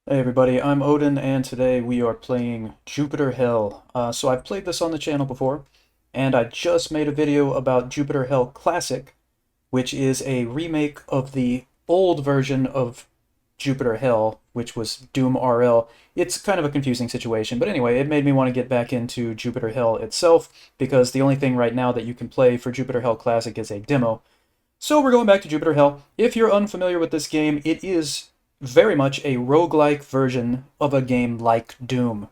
Hey everybody, I'm Odin, and today we are playing Jupiter Hell. So I've played this on the channel before, and I just made a video about Jupiter Hell Classic, which is a remake of the old version of Jupiter Hell, which was Doom RL. It's kind of a confusing situation, but anyway, it made me want to get back into Jupiter Hell itself, because the only thing right now that you can play for Jupiter Hell Classic is a demo. So we're going back to Jupiter Hell. If you're unfamiliar with this game, it is very much a roguelike version of a game like Doom.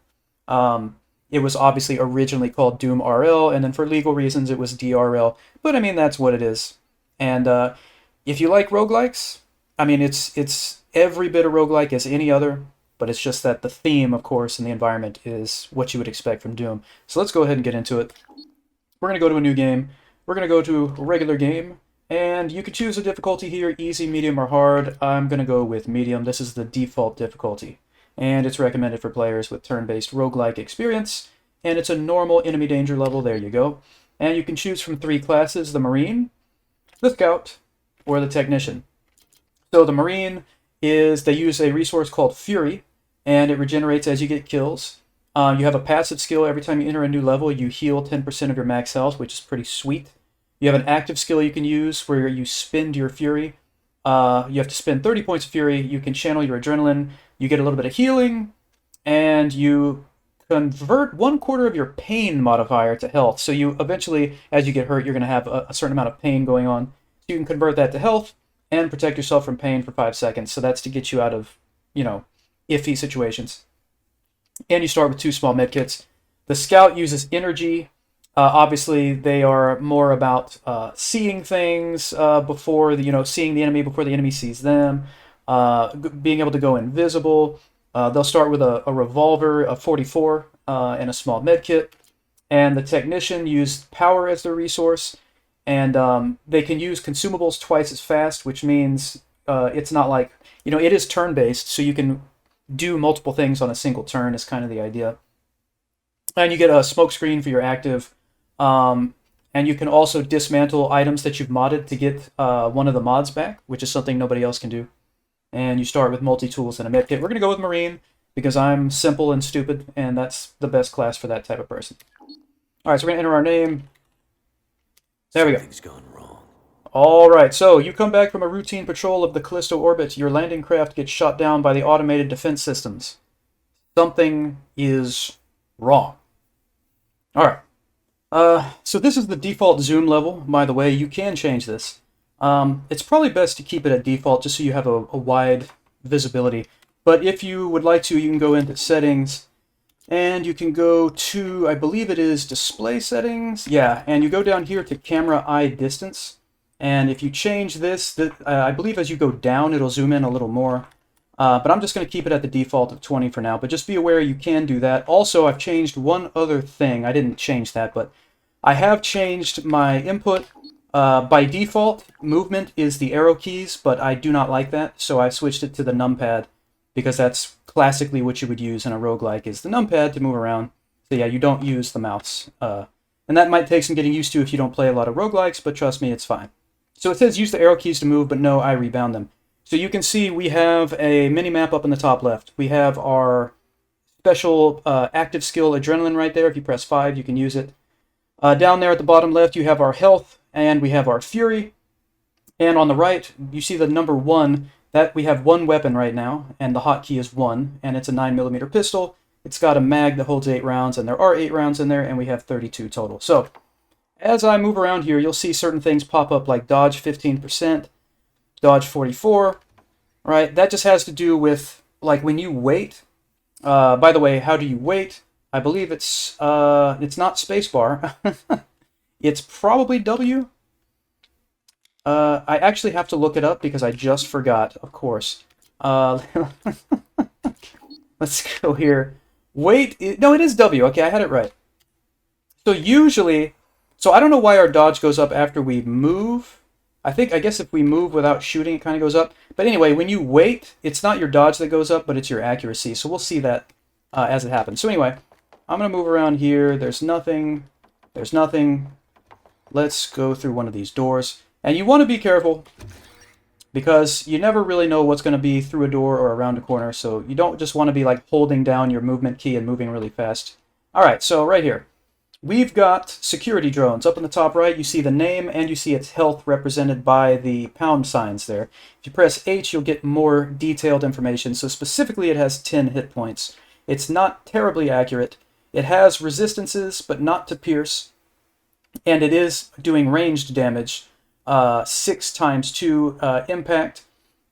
It was obviously originally called Doom RL, and then for legal reasons it was DRL, but I mean, that's what it is. And if you like roguelikes, I mean, it's every bit a roguelike as any other, but it's just that the theme, of course, and the environment is what you would expect from Doom. So let's go ahead and get into it. We're going to go to a new game. We're going to go to a regular game, and you can choose a difficulty here, easy, medium, or hard. I'm going to go with medium. This is the default difficulty, and it's recommended for players with turn-based roguelike experience, and it's a normal enemy danger level. There you go. And you can choose from three classes: the Marine, the Scout, or the Technician. So the Marine they use a resource called Fury, and it regenerates as you get kills. You have a passive skill. Every time you enter a new level, you heal 10% of your max health, which is pretty sweet. You have an active skill you can use where you spend your Fury. You have to spend 30 points of Fury. You can channel your adrenaline. You get a little bit of healing, and you convert 1/4 of your pain modifier to health. So you eventually, as you get hurt, you're going to have a certain amount of pain going on. So you can convert that to health and protect yourself from pain for 5 seconds. So that's to get you out of, iffy situations. And you start with 2 small medkits. The Scout uses energy. Obviously, they are more about seeing things before seeing the enemy before the enemy sees them. Being able to go invisible. They'll start with a revolver, a 44, and a small medkit. And the Technician use power as their resource, and they can use consumables twice as fast, which means it's not like it is turn-based, so you can do multiple things on a single turn is kind of the idea. And you get a smoke screen for your active. And you can also dismantle items that you've modded to get one of the mods back, which is something nobody else can do. And you start with multi-tools and a medkit. We're going to go with Marine because I'm simple and stupid, and that's the best class for that type of person. All right, so we're going to enter our name. There we go. Something's gone wrong. All right, so you come back from a routine patrol of the Callisto orbit. Your landing craft gets shot down by the automated defense systems. Something is wrong. All right. So this is the default zoom level, by the way. You can change this. It's probably best to keep it at default just so you have a wide visibility. But if you would like to, you can go into settings, and you can go to, I believe it is display settings. Yeah, and you go down here to camera eye distance. And if you change this, I believe as you go down, it'll zoom in a little more. But I'm just going to keep it at the default of 20 for now. But just be aware you can do that. Also, I've changed one other thing. I didn't change that, but I have changed my input. By default, movement is the arrow keys, but I do not like that, so I switched it to the numpad, because that's classically what you would use in a roguelike, is the numpad to move around. So yeah, you don't use the mouse. And that might take some getting used to if you don't play a lot of roguelikes, but trust me, it's fine. So it says use the arrow keys to move, but no, I rebound them. So you can see we have a mini-map up in the top left. We have our special active skill Adrenaline right there. If you press 5, you can use it. Down there at the bottom left, you have our health, and we have our Fury. And on the right, you see the number 1. That we have 1 weapon right now, and the hotkey is 1, and it's a 9mm pistol. It's got a mag that holds 8 rounds, and there are 8 rounds in there, and we have 32 total. So as I move around here, you'll see certain things pop up like dodge 15%, dodge 44, right? That just has to do with, like, when you wait. By the way, how do you wait? I believe it's not spacebar. It's probably W. I actually have to look it up because I just forgot, of course. Let's go here. Wait, no, it is W. Okay, I had it right. So usually, I don't know why our dodge goes up after we move. I guess if we move without shooting, it kind of goes up. But anyway, when you wait, it's not your dodge that goes up, but it's your accuracy. So we'll see that as it happens. So anyway, I'm going to move around here. There's nothing. There's nothing. Let's go through one of these doors. And you want to be careful because you never really know what's going to be through a door or around a corner, so you don't just want to be like holding down your movement key and moving really fast. All right, so right here, we've got security drones. Up in the top right, you see the name and you see its health represented by the pound signs there. If you press H, you'll get more detailed information. So specifically, it has 10 hit points. It's not terribly accurate. It has resistances, but not to pierce, and it is doing ranged damage, 6 times 2 impact,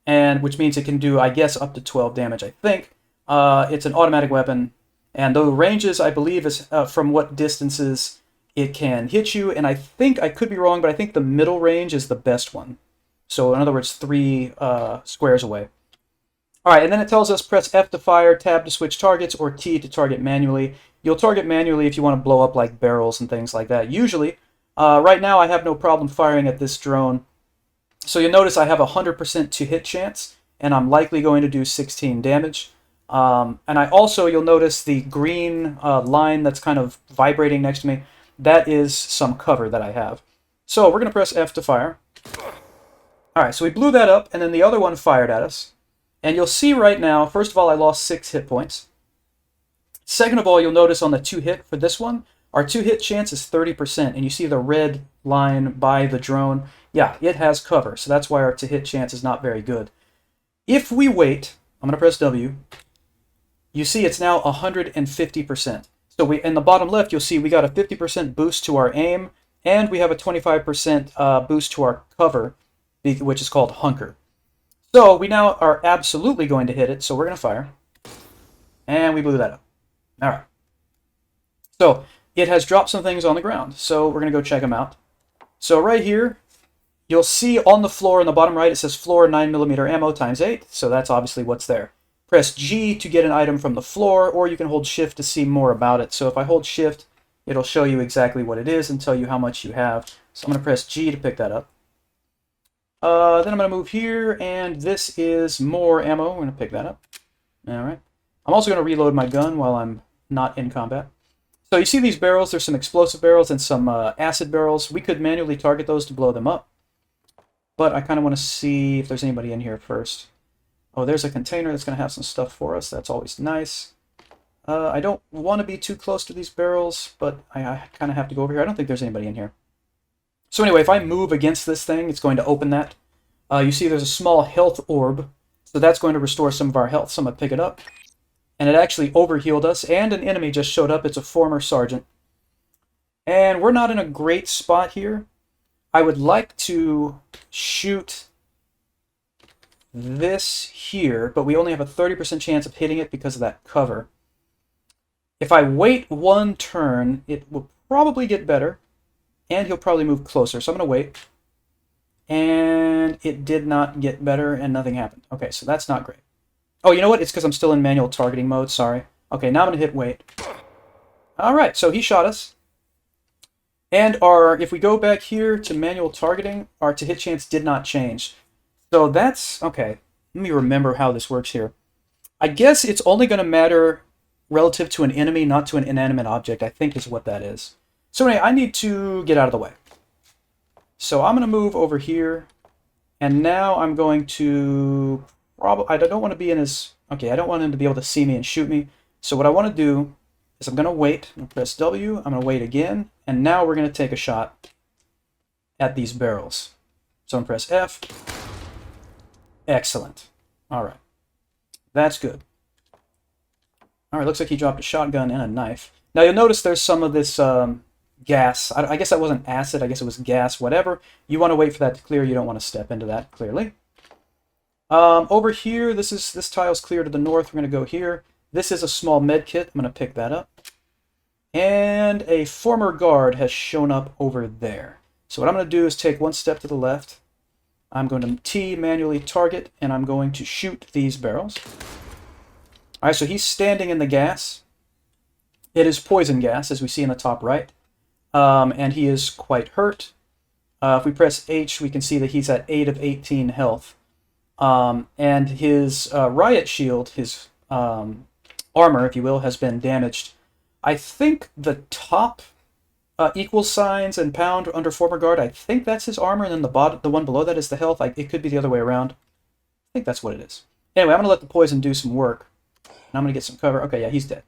and which means it can do, I guess, up to 12 damage, I think. It's an automatic weapon, and the ranges, I believe, is from what distances it can hit you, and I think, I could be wrong, but I think the middle range is the best one. So in other words, 3 squares away. All right, and then it tells us press F to fire, tab to switch targets, or T to target manually. You'll target manually if you want to blow up like barrels and things like that. Usually, right now I have no problem firing at this drone. So you'll notice I have a 100% to hit chance, and I'm likely going to do 16 damage. And I also, you'll notice the green line that's kind of vibrating next to me. That is some cover that I have. So we're going to press F to fire. All right, so we blew that up, and then the other one fired at us. And you'll see right now, first of all, I lost 6 hit points. Second of all, you'll notice on the 2-hit for this one, our 2-hit chance is 30%, and you see the red line by the drone. Yeah, it has cover, so that's why our 2-hit chance is not very good. If we wait, I'm going to press W, you see it's now 150%. So in the bottom left, you'll see we got a 50% boost to our aim, and we have a 25% boost to our cover, which is called hunker. So we now are absolutely going to hit it, so we're going to fire. And we blew that up. All right. So it has dropped some things on the ground, so we're going to go check them out. So right here, you'll see on the floor in the bottom right, it says floor 9mm ammo times 8, so that's obviously what's there. Press G to get an item from the floor, or you can hold Shift to see more about it. So if I hold Shift, it'll show you exactly what it is and tell you how much you have. So I'm going to press G to pick that up. Then I'm going to move here, and this is more ammo. I'm going to pick that up. All right. I'm also going to reload my gun while I'm not in combat. So you see these barrels. There's some explosive barrels and some acid barrels. We could manually target those to blow them up. But I kind of want to see if there's anybody in here first. Oh, there's a container that's going to have some stuff for us. That's always nice. I don't want to be too close to these barrels, but I kind of have to go over here. I don't think there's anybody in here. So anyway, if I move against this thing, it's going to open that. You see there's a small health orb, so that's going to restore some of our health. So I'm going to pick it up. And it actually overhealed us, and an enemy just showed up. It's a former sergeant. And we're not in a great spot here. I would like to shoot this here, but we only have a 30% chance of hitting it because of that cover. If I wait one turn, it will probably get better. And he'll probably move closer. So I'm going to wait. And it did not get better, and nothing happened. Okay, so that's not great. Oh, you know what? It's because I'm still in manual targeting mode. Sorry. Okay, now I'm going to hit wait. All right, so he shot us. And if we go back here to manual targeting, our to hit chance did not change. So that's, okay. Let me remember how this works here. I guess it's only going to matter relative to an enemy, not to an inanimate object, I think is what that is. So anyway, I need to get out of the way. So I'm going to move over here, and now I'm going to I don't want to be in his, okay, I don't want him to be able to see me and shoot me. So what I want to do is I'm going to wait. I'm going to press W, I'm going to wait again, and now we're going to take a shot at these barrels. So I'm going to press F. Excellent. All right. That's good. All right, looks like he dropped a shotgun and a knife. Now you'll notice there's some of this gas. I guess that wasn't acid. I guess it was gas, whatever. You want to wait for that to clear. You don't want to step into that, clearly. Over here, this tile's clear to the north. We're going to go here. This is a small med kit. I'm going to pick that up. And a former guard has shown up over there. So what I'm going to do is take one step to the left. I'm going to T manually target, and I'm going to shoot these barrels. All right, so he's standing in the gas. It is poison gas, as we see in the top right. And he is quite hurt. If we press H, we can see that he's at 8 of 18 health. And his riot shield, his armor, if you will, has been damaged. I think the top Equal signs and pound under former guard. I think that's his armor, and then the one below that is the health. It could be the other way around. I think that's what it is. Anyway, I'm going to let the poison do some work. And I'm going to get some cover. Okay, yeah, he's dead.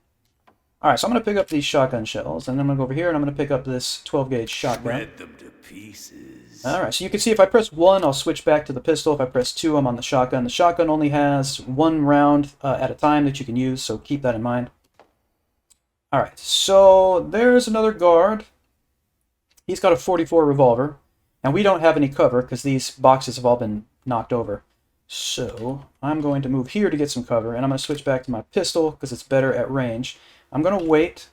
Alright, so I'm going to pick up these shotgun shells, and then I'm going to go over here, and I'm going to pick up this 12-gauge shotgun. Shred them to pieces. Alright, so you can see if I press 1, I'll switch back to the pistol. If I press 2, I'm on the shotgun. The shotgun only has 1 round at a time that you can use, so keep that in mind. Alright, so there's another guard. He's got a 44 revolver, and we don't have any cover because these boxes have all been knocked over. So I'm going to move here to get some cover, and I'm going to switch back to my pistol because it's better at range. I'm going to wait,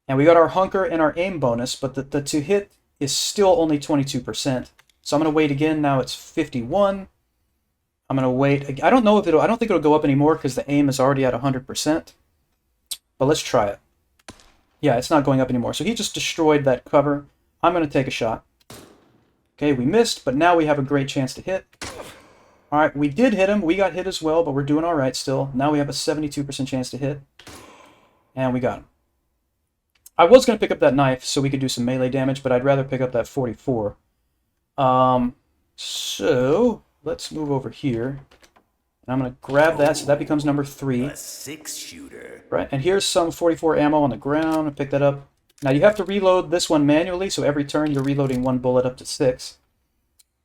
and we got our hunker and our aim bonus, but the to hit is still only 22%. So I'm going to wait again. Now it's 51. I'm going to wait. I don't know if I don't think it'll go up anymore because the aim is already at 100%. But let's try it. Yeah, it's not going up anymore. So he just destroyed that cover. I'm going to take a shot. Okay, we missed, but now we have a great chance to hit. All right, we did hit him. We got hit as well, but we're doing all right still. Now we have a 72% chance to hit. And we got him. I was going to pick up that knife so we could do some melee damage, but I'd rather pick up that 44. So let's move over here. And I'm going to grab that, so that becomes number 3. A 6-shooter. Right, and here's some 44 ammo on the ground. I'll pick that up. Now you have to reload this one manually, so every turn you're reloading 1 bullet up to 6.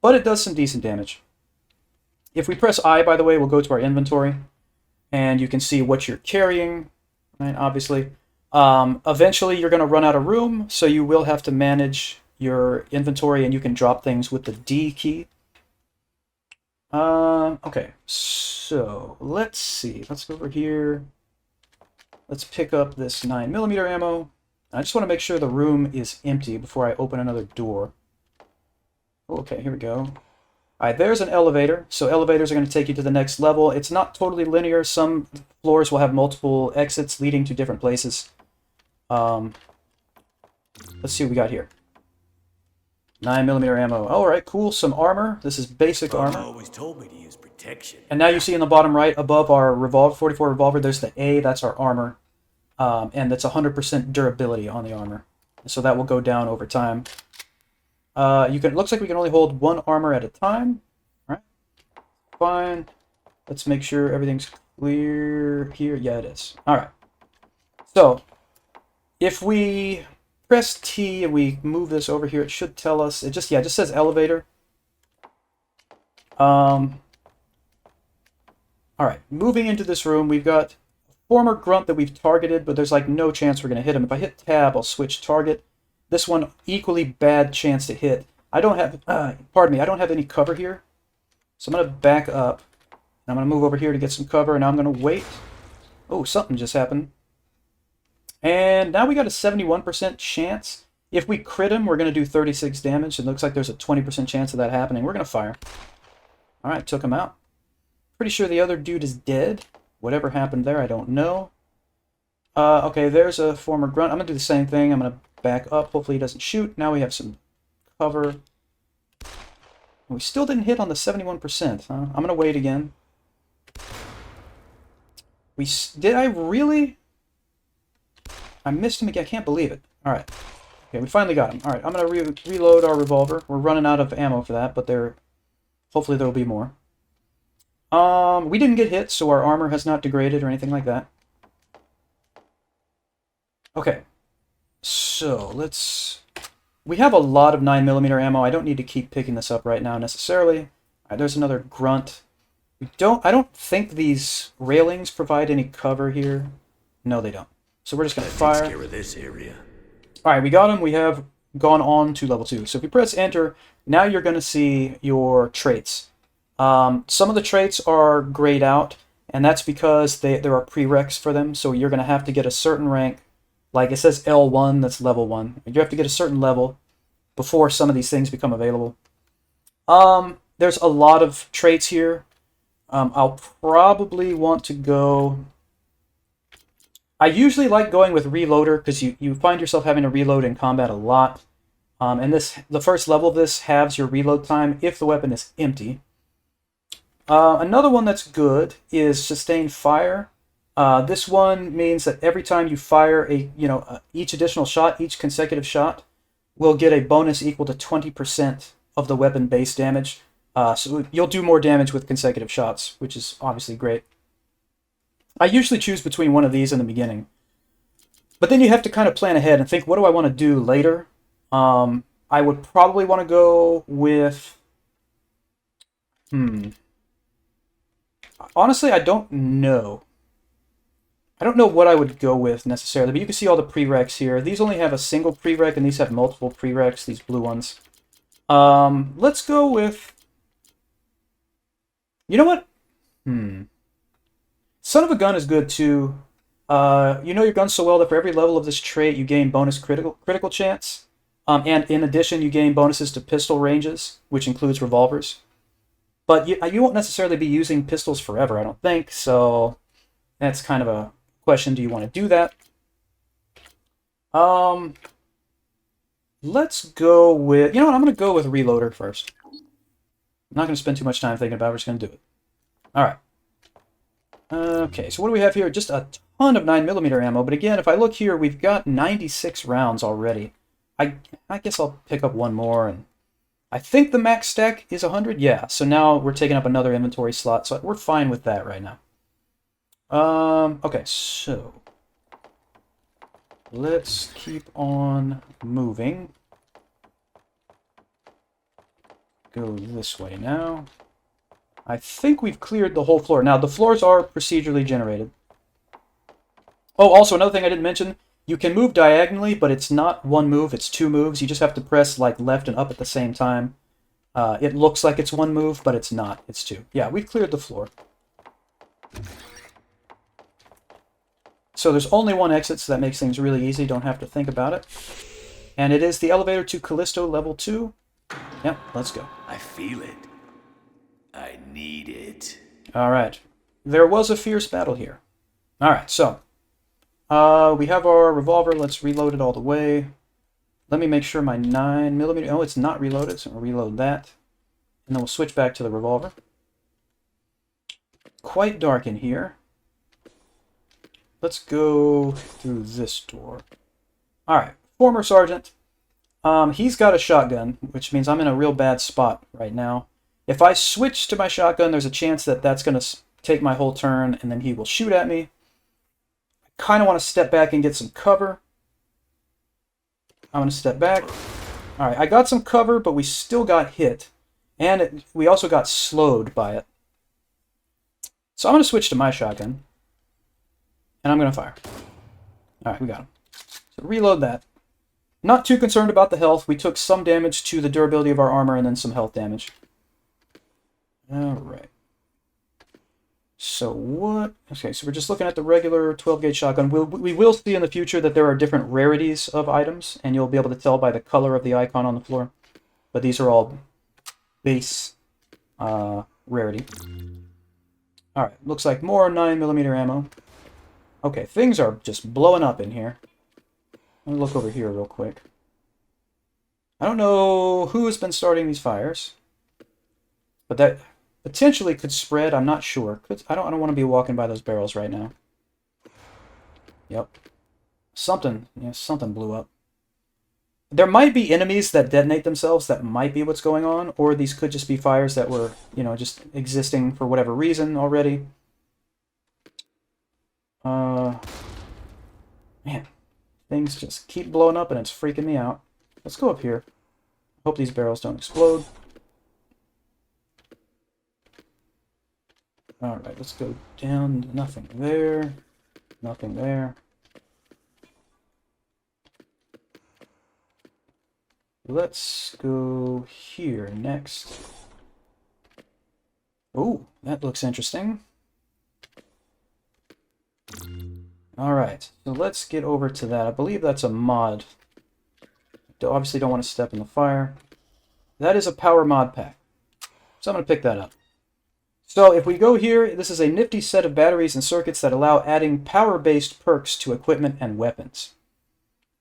But it does some decent damage. If we press I, by the way, we'll go to our inventory. And you can see what you're carrying, right, obviously. Eventually you're going to run out of room, so you will have to manage your inventory, and you can drop things with the D key. Okay, so let's see. Let's go over here. Let's pick up this 9mm ammo. I just want to make sure the room is empty before I open another door. Okay, here we go. Alright, there's an elevator. So elevators are going to take you to the next level. It's not totally linear. Some floors will have multiple exits leading to different places. Let's see what we got here. 9mm ammo. Alright, cool. Some armor. This is basic armor. Always told me to use protection. And now you see in the bottom right, above our 44 revolver, there's the A. That's our armor. And that's 100% durability on the armor. So that will go down over time. It looks like we can only hold 1 armor at a time. Alright. Fine. Let's make sure everything's clear here. Yeah, it is. Alright. So, if we press T and we move this over here, it should tell us. It just says elevator. Alright, moving into this room, we've got a former grunt that we've targeted, but there's like no chance we're going to hit him. If I hit tab, I'll switch target. This one, equally bad chance to hit. I don't have, pardon me, I don't have any cover here. So I'm going to back up. And I'm going to move over here to get some cover, and now I'm going to wait. Oh, something just happened. And now we got a 71% chance. If we crit him, we're going to do 36 damage. It looks like there's a 20% chance of that happening. We're going to fire. Alright, took him out. Pretty sure the other dude is dead. Whatever happened there, I don't know. Okay, there's a former grunt. I'm going to do the same thing. I'm going to back up. Hopefully he doesn't shoot. Now we have some cover. We still didn't hit on the 71%. Huh? I'm going to wait again. Did I really? I missed him again. I can't believe it. Alright. Okay, we finally got him. Alright, I'm going to reload our revolver. We're running out of ammo for that, but hopefully there will be more. We didn't get hit, so our armor has not degraded or anything like that. Okay. So, we have a lot of 9mm ammo. I don't need to keep picking this up right now necessarily. Alright, there's another grunt. I don't think these railings provide any cover here. No, they don't. So we're just going to fire. Take care of this area. Alright, we got him. We have gone on to level 2. So if you press enter, now you're going to see your traits. Some of the traits are grayed out, and that's because there are prereqs for them. So you're going to have to get a certain rank. Like it says L1, that's level 1. You have to get a certain level before some of these things become available. There's a lot of traits here. I'll probably want to go... I usually like going with reloader because you find yourself having to reload in combat a lot. And the first level of this halves your reload time if the weapon is empty. Another one that's good is Sustained Fire. This one means that every time you fire each additional shot, each consecutive shot, will get a bonus equal to 20% of the weapon base damage. So you'll do more damage with consecutive shots, which is obviously great. I usually choose between one of these in the beginning. But then you have to kind of plan ahead and think, what do I want to do later? I would probably want to go with... Honestly, I don't know. I don't know what I would go with necessarily, but you can see all the prereqs here. These only have a single prereq, and these have multiple prereqs, these blue ones. Let's go with... You know what? Son of a Gun is good too. You know your gun so well that for every level of this trait, you gain bonus critical chance. And in addition, you gain bonuses to pistol ranges, which includes revolvers. But you won't necessarily be using pistols forever, I don't think, so that's kind of a question. Do you want to do that? Let's go with... You know what? I'm going to go with Reloader first. I'm not going to spend too much time thinking about it. We're just going to do it. All right. Okay, so what do we have here? Just a ton of 9mm ammo, but again, if I look here, we've got 96 rounds already. I guess I'll pick up one more, and I think the max stack is 100. Yeah, so now we're taking up another inventory slot, so we're fine with that right now. Okay, so let's keep on moving. Go this way now. I think we've cleared the whole floor. Now, the floors are procedurally generated. Oh, also, another thing I didn't mention, you can move diagonally, but it's not one move, it's two moves. You just have to press like left and up at the same time. It looks like it's one move, but it's not. It's two. Yeah, we've cleared the floor. So there's only one exit, so that makes things really easy. Don't have to think about it. And it is the elevator to Callisto level 2. Yep, let's go. I feel it. I need it. All right. There was a fierce battle here. All right, so we have our revolver. Let's reload it all the way. Let me make sure my 9mm... Oh, it's not reloaded, so we'll reload that. And then we'll switch back to the revolver. Quite dark in here. Let's go through this door. All right, former sergeant. He's got a shotgun, which means I'm in a real bad spot right now. If I switch to my shotgun, there's a chance that that's going to take my whole turn, and then he will shoot at me. I kind of want to step back and get some cover. I'm going to step back. All right, I got some cover, but we still got hit. And we also got slowed by it. So I'm going to switch to my shotgun. And I'm going to fire. All right, we got him. So reload that. Not too concerned about the health. We took some damage to the durability of our armor and then some health damage. All right. So what? Okay, so we're just looking at the regular 12-gauge shotgun. We will see in the future that there are different rarities of items, and you'll be able to tell by the color of the icon on the floor. But these are all base rarity. All right, looks like more 9mm ammo. Okay, things are just blowing up in here. Let me look over here real quick. I don't know who has been starting these fires, but that potentially could spread. I'm not sure. I don't want to be walking by those barrels right now. Yep. Something blew up. There might be enemies that detonate themselves. That might be what's going on, or these could just be fires that were, just existing for whatever reason already. Man, things just keep blowing up and it's freaking me out. Let's go up here. Hope these barrels don't explode. Alright, let's go down. Nothing there. Nothing there. Let's go here next. Oh, that looks interesting. Alright, so let's get over to that. I believe that's a mod. Obviously don't want to step in the fire. That is a power mod pack. So I'm going to pick that up. So if we go here, this is a nifty set of batteries and circuits that allow adding power-based perks to equipment and weapons.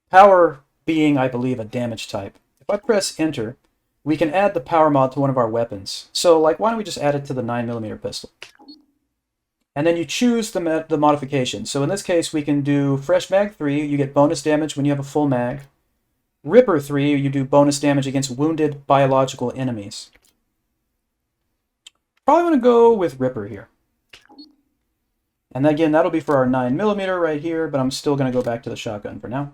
Power being, I believe, a damage type. If I press enter, we can add the power mod to one of our weapons. So, why don't we just add it to the 9mm pistol? And then you choose the modification. So in this case, we can do Fresh Mag 3, you get bonus damage when you have a full mag. Ripper 3, you do bonus damage against wounded biological enemies. Probably want to go with Ripper here. And again, that'll be for our 9mm right here, but I'm still going to go back to the shotgun for now.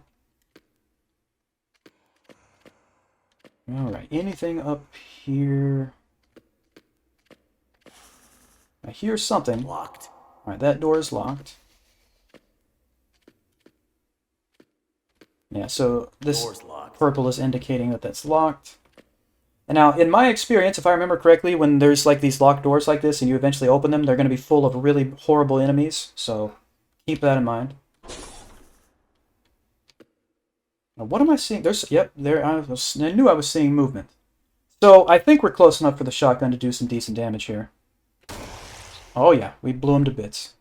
Alright, anything up here? I hear something. Locked. Alright, that door is locked. Yeah, so this Door's locked. purple is indicating that that's locked. And now, in my experience, if I remember correctly, when there's like these locked doors like this and you eventually open them, they're going to be full of really horrible enemies. So keep that in mind. Now, what am I seeing? There's, yep, there. I knew I was seeing movement. So I think we're close enough for the shotgun to do some decent damage here. Oh yeah, we blew him to bits.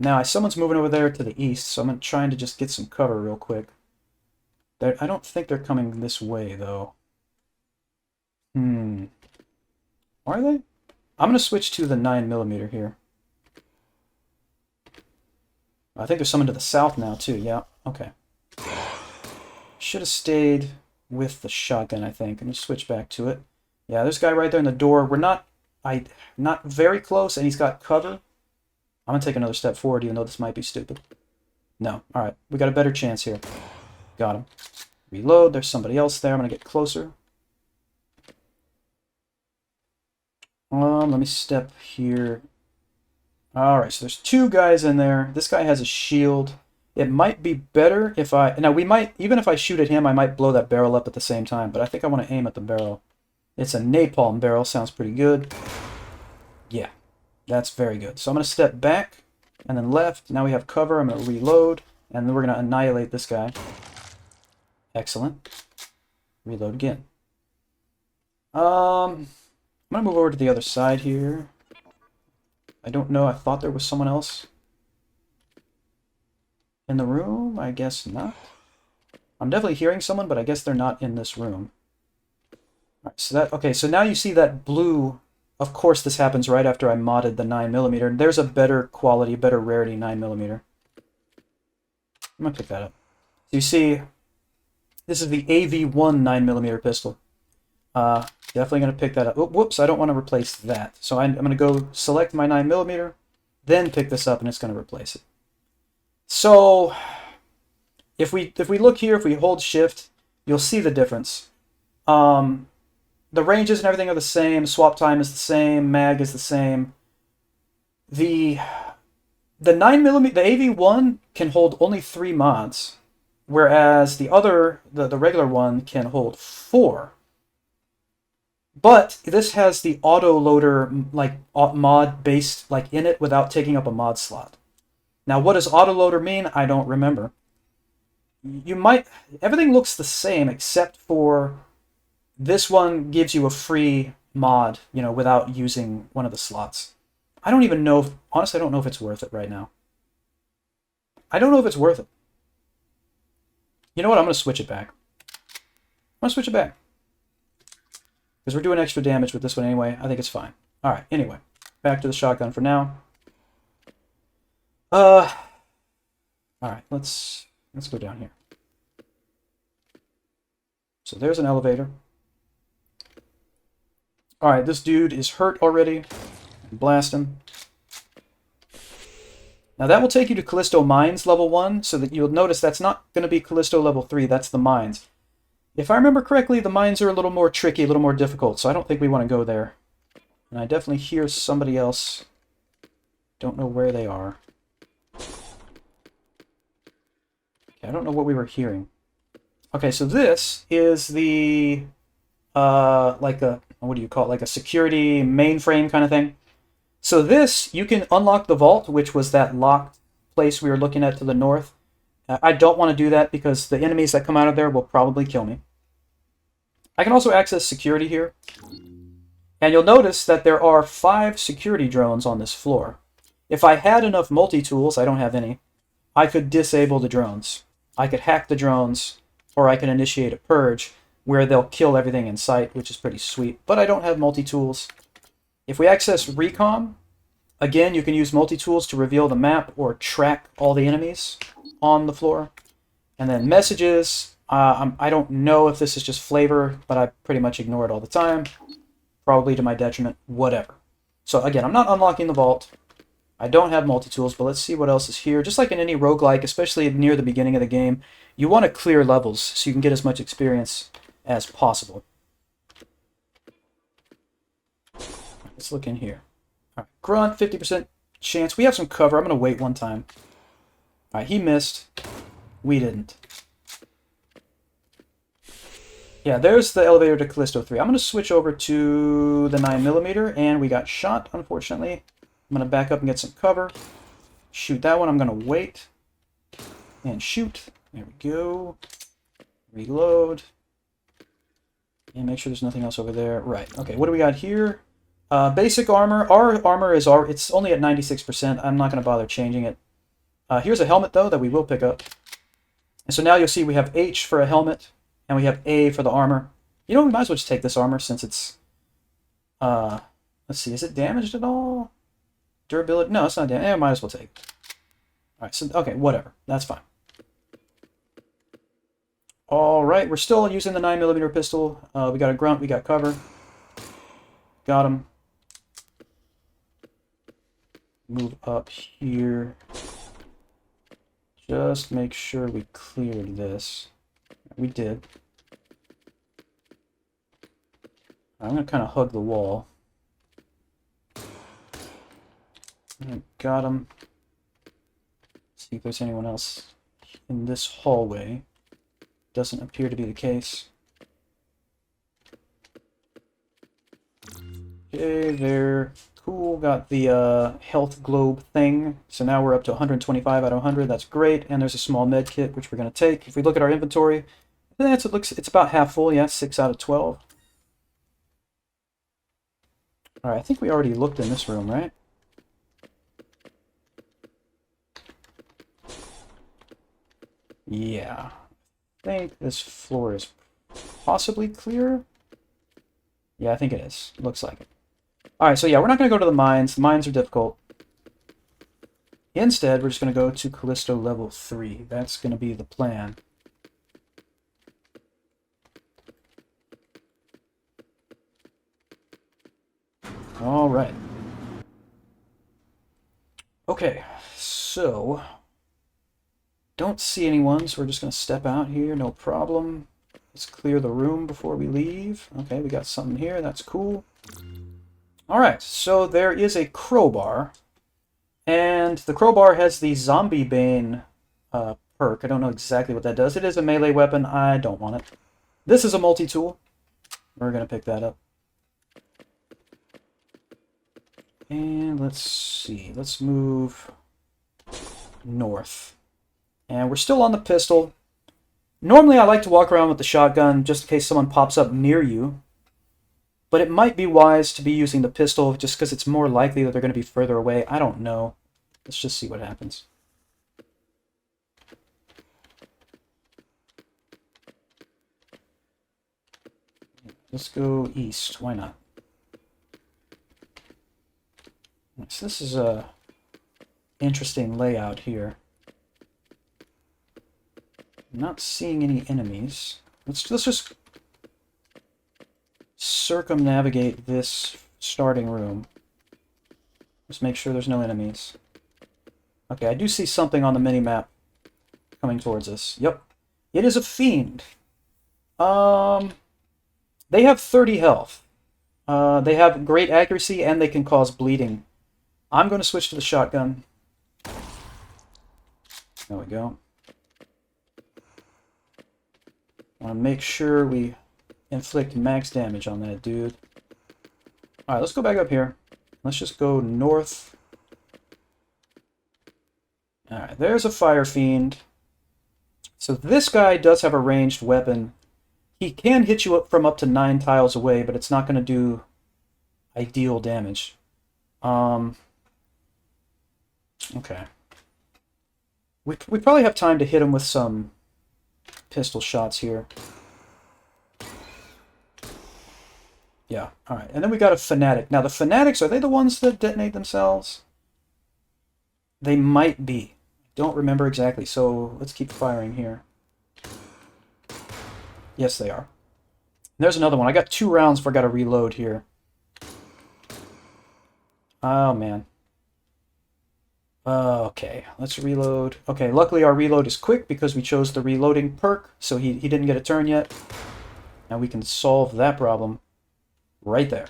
Now, someone's moving over there to the east, so I'm trying to just get some cover real quick. I don't think they're coming this way, though. Are they? I'm going to switch to the 9mm here. I think there's someone to the south now, too. Yeah, okay. Should have stayed with the shotgun, I think. I'm going to switch back to it. Yeah, there's a guy right there in the door. We're not very close, and he's got cover. I'm going to take another step forward, even though this might be stupid. No. All right. We got a better chance here. Got him. Reload. There's somebody else there. I'm going to get closer. Let me step here. All right. So there's two guys in there. This guy has a shield. It might be better if I... Now, we might... Even if I shoot at him, I might blow that barrel up at the same time. But I think I want to aim at the barrel. It's a napalm barrel. Sounds pretty good. Yeah. That's very good. So I'm going to step back and then left. Now we have cover. I'm going to reload. And then we're going to annihilate this guy. Excellent. Reload again. I'm going to move over to the other side here. I don't know. I thought there was someone else in the room. I guess not. I'm definitely hearing someone, but I guess they're not in this room. All right, so that... Okay, so now you see that blue... Of course, this happens right after I modded the 9mm. There's a better quality, better rarity 9mm. I'm going to pick that up. So you see, this is the AV1 9mm pistol. Definitely going to pick that up. Oh, whoops, I don't want to replace that. So I'm going to go select my 9mm, then pick this up, and it's going to replace it. So if we look here, if we hold shift, you'll see the difference. The ranges and everything are the same. Swap time is the same. Mag is the same. The 9mm, the AV1 can hold only 3 mods, whereas the other, the regular one, can hold 4. But this has the auto loader like mod based like in it without taking up a mod slot. Now, what does auto loader mean? I don't remember. You might... Everything looks the same except for... This one gives you a free mod, you know, without using one of the slots. I don't even know if... Honestly, I don't know if it's worth it right now. I don't know if it's worth it. You know what? I'm going to switch it back. I'm going to switch it back. Because we're doing extra damage with this one anyway. I think it's fine. Alright, anyway. Back to the shotgun for now. Alright, let's go down here. So there's an elevator. Alright, this dude is hurt already. Blast him. Now that will take you to Callisto Mines level 1, so that you'll notice that's not going to be Callisto level 3, that's the mines. If I remember correctly, the mines are a little more tricky, a little more difficult, so I don't think we want to go there. And I definitely hear somebody else. Don't know where they are. Okay, I don't know what we were hearing. Okay, so this is the... like a... What do you call it? Like a security mainframe kind of thing. So this, you can unlock the vault, which was that locked place we were looking at to the north. I don't want to do that because the enemies that come out of there will probably kill me. I can also access security here. And you'll notice that there are 5 security drones on this floor. If I had enough multi-tools, I don't have any, I could disable the drones. I could hack the drones, or I can initiate a purge, where they'll kill everything in sight, which is pretty sweet. But I don't have multi-tools. If we access recon, Again, you can use multi-tools to reveal the map or track all the enemies on the floor. And then messages, I don't know if this is just flavor, but I pretty much ignore it all the time. Probably to my detriment, whatever. So again, I'm not unlocking the vault. I don't have multi-tools, but let's see what else is here. Just like in any roguelike, especially near the beginning of the game, you want to clear levels so you can get as much experience as possible. Let's look in here. All right, grunt, 50% chance. We have some cover. I'm going to wait one time. All right, he missed. We didn't. Yeah, there's the elevator to Callisto 3. I'm going to switch over to the 9mm, and we got shot, unfortunately. I'm going to back up and get some cover. Shoot that one. I'm going to wait. And shoot. There we go. Reload. And make sure there's nothing else over there. Right. Okay, what do we got here? Basic armor. Our armor is it's only at 96%. I'm not going to bother changing it. Here's a helmet, though, that we will pick up. And so now you'll see we have H for a helmet, and we have A for the armor. You know, we might as well just take this armor since it's... let's see, is it damaged at all? Durability? No, it's not damaged. Might as well take it. Alright, so, okay, whatever. That's fine. Alright, we're still using the 9mm pistol. We got a grunt, we got cover. Got him. Move up here. Just make sure we cleared this. We did. I'm going to kind of hug the wall. Got him. See if there's anyone else in this hallway. Doesn't appear to be the case. Okay, there. Cool. Got the health globe thing. So now we're up to 125 out of 100. That's great. And there's a small med kit, which we're going to take. If we look at our inventory, it's about half full. Yeah, 6 out of 12. All right, I think we already looked in this room, right? Yeah. I think this floor is possibly clear. Yeah, I think it is. Looks like it. Alright, so yeah, we're not going to go to the mines. The mines are difficult. Instead, we're just going to go to Callisto level 3. That's going to be the plan. Alright. Okay, so... don't see anyone, so we're just going to step out here, no problem. Let's clear the room before we leave. Okay, we got something here, that's cool. Alright, so there is a crowbar, and the crowbar has the Zombie Bane perk. I don't know exactly what that does. It is a melee weapon. I don't want it. This is a multi-tool. We're going to pick that up. And let's see. Let's move north. And we're still on the pistol. Normally I like to walk around with the shotgun just in case someone pops up near you. But it might be wise to be using the pistol just because it's more likely that they're going to be further away. I don't know. Let's just see what happens. Let's go east. Why not? So this is a interesting layout here. I'm not seeing any enemies. Let's just circumnavigate this starting room. Just make sure there's no enemies. Okay, I do see something on the mini-map coming towards us. Yep. It is a fiend. They have 30 health. They have great accuracy and they can cause bleeding. I'm going to switch to the shotgun. There we go. I want to make sure we inflict max damage on that dude. Alright, let's go back up here. Let's just go north. Alright, there's a fire fiend. So this guy does have a ranged weapon. He can hit you up from up to 9 tiles away, but it's not going to do ideal damage. Okay. We probably have time to hit him with some pistol shots here. Yeah, alright. And then we got a fanatic. Now, the fanatics, are they the ones that detonate themselves? They might be. Don't remember exactly, so let's keep firing here. Yes, they are. There's another one. I got 2 rounds before I got to reload here. Oh, man. Okay, let's reload. Okay, luckily our reload is quick because we chose the reloading perk, so he didn't get a turn yet. Now we can solve that problem right there.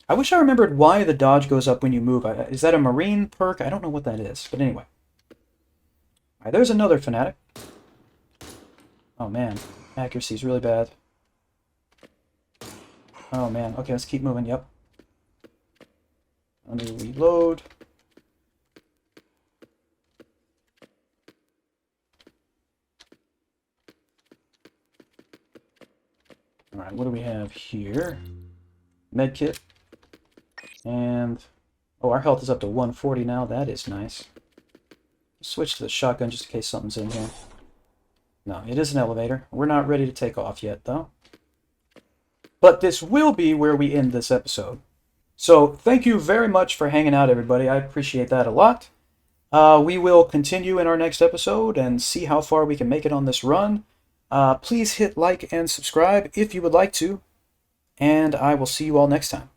I wish I remembered why the dodge goes up when you move. Is that a marine perk? I don't know what that is, but anyway. All right, there's another fanatic. Oh man, accuracy is really bad. Oh man, okay, let's keep moving, yep. Let me reload. Alright, what do we have here? Medkit. And... oh, our health is up to 140 now. That is nice. Switch to the shotgun just in case something's in here. No, it is an elevator. We're not ready to take off yet, though. But this will be where we end this episode. So, thank you very much for hanging out, everybody. I appreciate that a lot. We will continue in our next episode and see how far we can make it on this run. Please hit like and subscribe if you would like to. And I will see you all next time.